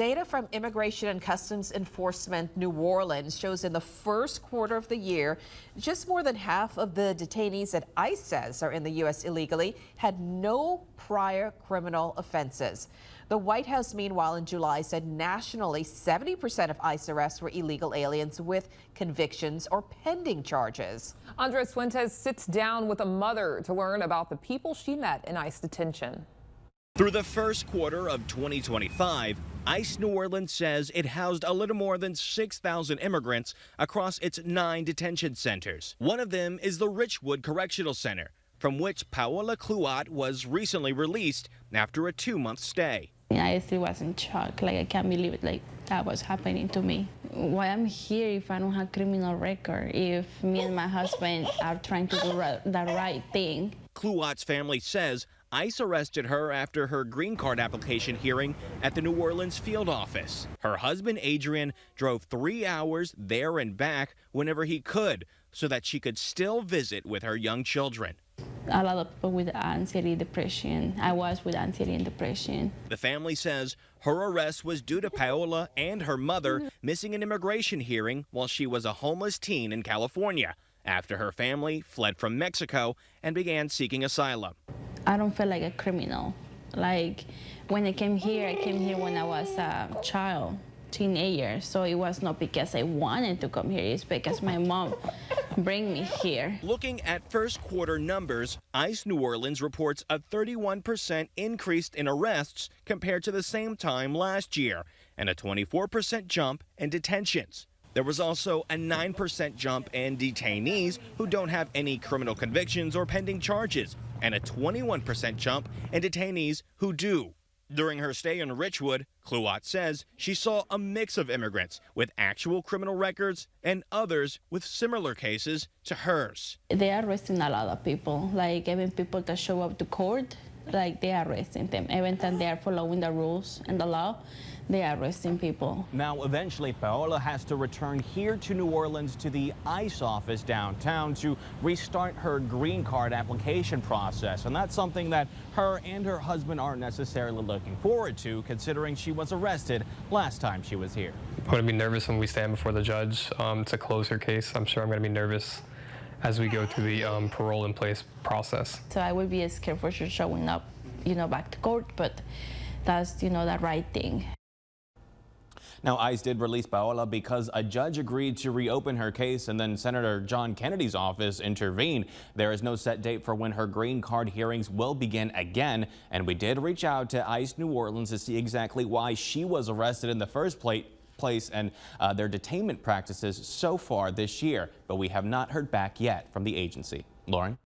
Data from Immigration and Customs Enforcement New Orleans shows in the first quarter of the year, just more than half of the detainees that ICE says are in the U.S. illegally had no prior criminal offenses. The White House, meanwhile, in July said nationally 70% of ICE arrests were illegal aliens with convictions or pending charges. Andres Fuentes sits down with a mother to learn about the people she met in ICE detention. Through the first quarter of 2025, ICE New Orleans says it housed a little more than 6,000 immigrants across its 9 detention centers. One of them is the Richwood Correctional Center, from which Paola Cluat was recently released after a 2-month stay. I still was in shock. I can't believe it, that was happening to me. Why I'm here if I don't have criminal record, if me and my husband are trying to do the right thing. Cluat's family says ICE arrested her after her green card application hearing at the New Orleans field office. Her husband, Adrian, drove 3 hours there and back whenever he could so that she could still visit with her young children. A lot of people with anxiety, depression. I was with anxiety and depression. The family says her arrest was due to Paola and her mother missing an immigration hearing while she was a homeless teen in California after her family fled from Mexico and began seeking asylum. I don't feel like a criminal. When I came here when I was a child, teenager. So it was not because I wanted to come here, it's because my mom bring me here. Looking at first quarter numbers, ICE New Orleans reports a 31% increase in arrests compared to the same time last year and a 24% jump in detentions. There was also a 9% jump in detainees who don't have any criminal convictions or pending charges, and a 21% jump in detainees who do. During her stay in Richwood, Cluat says she saw a mix of immigrants with actual criminal records and others with similar cases to hers. They are arresting a lot of people, even people that show up to court, they are arresting them. Even when they are following the rules and the law, they are arresting people. Now, eventually, Paola has to return here to New Orleans to the ICE office downtown to restart her green card application process. And that's something that her and her husband aren't necessarily looking forward to, considering she was arrested last time she was here. I'm going to be nervous when we stand before the judge to close her case. I'm sure I'm going to be nervous as we go through the parole in place process. So I would be scared for sure showing up, back to court, but that's, the right thing. Now, ICE did release Paola because a judge agreed to reopen her case, and then Senator John Kennedy's office intervened. There is no set date for when her green card hearings will begin again, and we did reach out to ICE New Orleans to see exactly why she was arrested in the first place and their detainment practices so far this year, but we have not heard back yet from the agency. Lauren?